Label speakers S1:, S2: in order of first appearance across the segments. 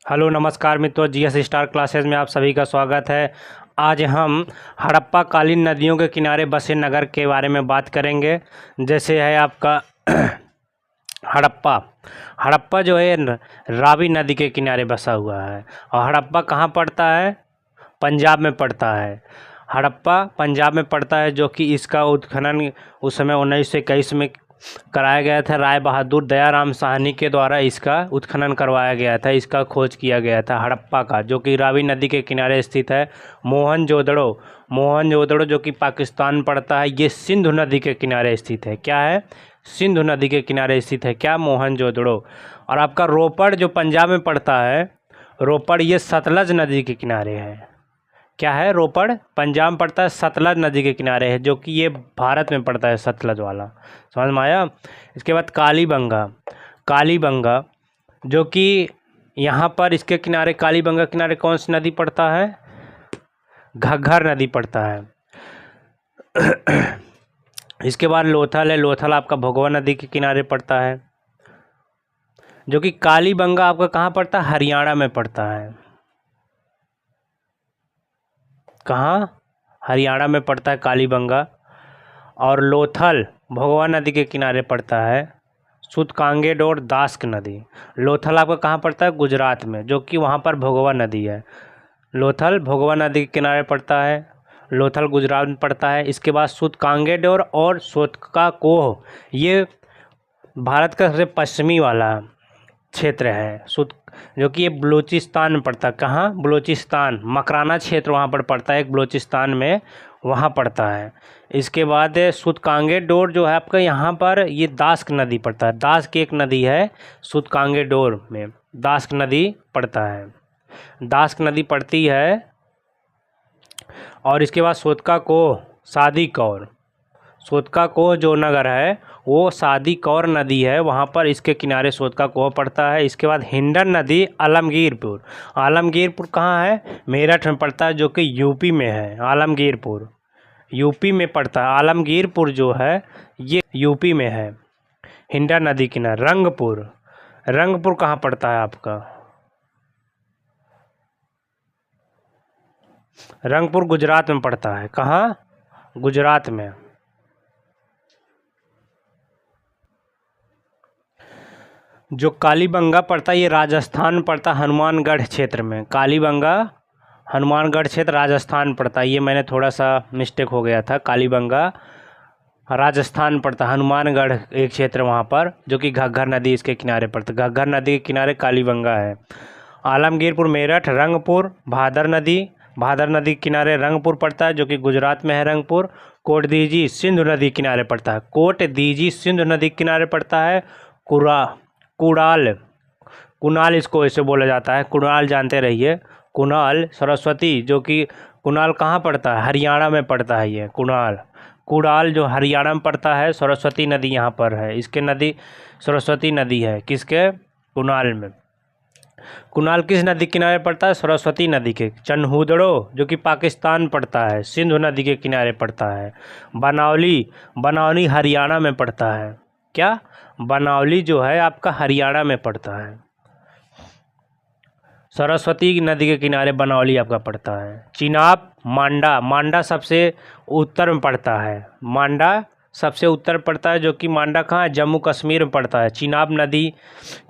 S1: Hello नमस्कार मित्रों, GS star classes में आप सभी का स्वागत है। आज हम हड़प्पा कालीन नदियों के किनारे बसे नगर के बारे में बात करेंगे। जैसे है आपका हड़प्पा। हड़प्पा जो है रावी नदी के किनारे बसा हुआ है। और हड़प्पा कहाँ पड़ता है? पंजाब में पड़ता है। हड़प्पा पंजाब में पड़ता है, जो कि इसका उत्खनन उस समय 1921 में कराया गया था। राय बहादुर दयाराम साहनी के द्वारा इसका उत्खनन करवाया गया था, इसका खोज किया गया था हड़प्पा का, जो कि रावी नदी के किनारे स्थित है। मोहनजोदड़ो जो कि पाकिस्तान पड़ता है, ये सिंधु नदी के किनारे स्थित है। क्या है? सिंधु नदी के किनारे स्थित है क्या? मोहनजोदड़ो। और आपका रोपड़ जो पंजाब में पड़ता है, रोपड़ ये सतलज नदी के किनारे है। क्या है? रोपड़ पंजाब में पड़ता है, सतलज नदी के किनारे है, जो कि ये भारत में पड़ता है, सतलज वाला। समझ में आया? इसके बाद कालीबंगा जो कि यहाँ पर इसके किनारे, कालीबंगा किनारे कौन सी नदी पड़ता है? घग्घर नदी पड़ता है। इसके बाद लोथल है। लोथल आपका भगवा नदी के किनारे पड़ता है। जो कि कालीबंगा आपका कहाँ पड़ता है? हरियाणा में पड़ता है। कहाँ? हरियाणा में पड़ता है कालीबंगा। और लोथल भगवा नदी के किनारे पड़ता है। सूतकांगेडोर दास्क नदी। लोथल आपका कहाँ पड़ता है? गुजरात में, जो कि वहाँ पर भगवा नदी है। लोथल भगवा नदी के किनारे पड़ता है। लोथल गुजरात में पड़ता है। इसके बाद सूतकांगेडोर और सोतकाकोह, ये भारत का सबसे पश्चिमी वाला क्षेत्र है। जो कि ये बलूचिस्तान में पड़ता है। कहाँ? बलूचिस्तान, मकराना क्षेत्र वहाँ पर पड़ता है, एक बलूचिस्तान में वहाँ पड़ता है। इसके बाद सूतकांगेडोर जो है आपका, यहाँ पर ये दास्क नदी पड़ता है। दास्क एक नदी है, सूतकांगेडोर में दास्क नदी पड़ता है। दास्क नदी पड़ती है। और इसके बाद सोतकाकोह जो नगर है, वो सादी कौर नदी है, वहाँ पर इसके किनारे सोतकाकोह पड़ता है। इसके बाद हिंडन नदी आलमगीरपुर कहाँ है? मेरठ में पड़ता है, जो कि यूपी में है। आलमगीरपुर यूपी में पड़ता है। आलमगीरपुर जो है ये यूपी में है। हिंडन नदी किनारे रंगपुर कहाँ पड़ता है आपका? रंगपुर गुजरात में पड़ता है। कहाँ? गुजरात में। जो कालीबंगा पड़ता है, ये राजस्थान पड़ता है, हनुमानगढ़ क्षेत्र में। कालीबंगा हनुमानगढ़ क्षेत्र राजस्थान पड़ता है। ये मैंने थोड़ा सा मिस्टेक हो गया था। कालीबंगा राजस्थान पड़ता है, हनुमानगढ़ एक क्षेत्र वहाँ पर, जो कि घग्घर नदी इसके किनारे पड़ता है। घग्घर नदी के किनारे कालीबंगा है। आलमगीरपुर मेरठ, रंगपुर भादर नदी के किनारे रंगपुर पड़ता है, जो कि गुजरात में है रंगपुर। कोटदीजी सिंधु नदी किनारे पड़ता है। कोटदीजी सिंधु नदी किनारे पड़ता है। कुणाल इसको ऐसे बोला जाता है। कुणाल जानते रहिए। कुणाल सरस्वती, जो कि कुणाल कहाँ पड़ता है? हरियाणा में पड़ता है। ये कुणाल जो हरियाणा में पड़ता है। सरस्वती नदी यहाँ पर है, इसके नदी सरस्वती नदी है। किसके? कुणाल में। कुणाल किस नदी किनारे पड़ता है? सरस्वती नदी के। चन्हूदड़ो जो कि पाकिस्तान पड़ता है, सिंधु नदी के किनारे पड़ता है। बनावली हरियाणा में पड़ता है। क्या? बनावली जो है आपका हरियाणा में पड़ता है। सरस्वती नदी के किनारे बनावली आपका पड़ता है। चिनाब मांडा सबसे उत्तर में पड़ता है। मांडा सबसे उत्तर पड़ता है, जो कि मांडा कहाँ है? जम्मू कश्मीर में पड़ता है। चिनाब नदी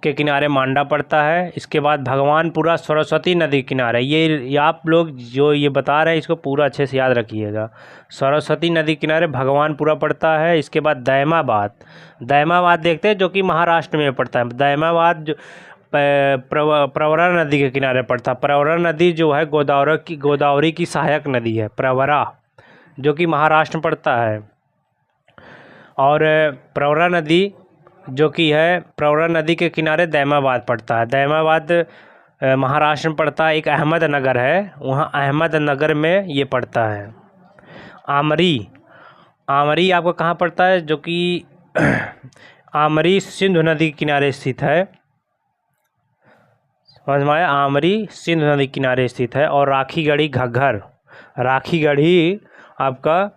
S1: के किनारे मांडा पड़ता है। इसके बाद भगवानपुरा सरस्वती नदी किनारे। ये आप लोग जो ये बता रहे हैं, इसको पूरा अच्छे से याद रखिएगा। सरस्वती नदी किनारे भगवानपुरा पड़ता है। इसके बाद दैमाबाद देखते हैं, जो कि महाराष्ट्र में पड़ता है। दैमाबाद जो प्रवरा नदी के किनारे पड़ता है। प्रवरा नदी जो है गोदावरी की सहायक नदी है, प्रवरा, जो कि महाराष्ट्र में पड़ता है। और प्रवरा नदी जो कि है, प्रवरा नदी के किनारे दैमाबाद पड़ता है। दैमाबाद महाराष्ट्र में पड़ता है। एक अहमदनगर है, वहाँ अहमदनगर में ये पड़ता है। आमरी आपको कहाँ पड़ता है? जो कि आमरी सिंधु नदी के किनारे स्थित है। समझ में आया? आमरी सिंधु नदी किनारे स्थित है। और राखीगढ़ी आपका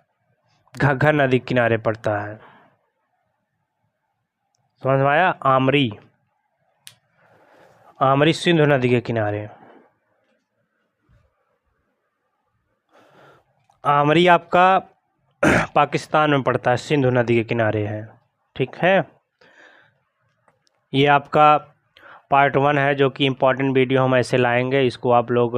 S1: घग्घर नदी किनारे पड़ता है। समझ में आया? आमरी सिंधु नदी के किनारे। आमरी आपका पाकिस्तान में पड़ता है, सिंधु नदी के किनारे है। ठीक है, ये आपका पार्ट 1 है, जो कि इम्पॉर्टेंट वीडियो हम ऐसे लाएंगे। इसको आप लोग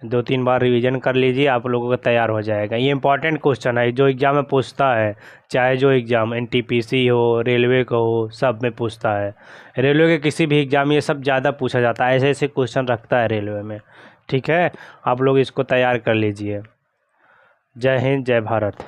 S1: 2-3 बार रिवीजन कर लीजिए, आप लोगों का तैयार हो जाएगा। ये इम्पॉर्टेंट क्वेश्चन है, जो एग्ज़ाम में पूछता है, चाहे जो एग्ज़ाम NTPC हो, रेलवे का हो, सब में पूछता है। रेलवे के किसी भी एग्ज़ाम ये सब ज़्यादा पूछा जाता है, ऐसे ऐसे क्वेश्चन रखता है रेलवे में। ठीक है, आप लोग इसको तैयार कर लीजिए। जय हिंद, जय भारत।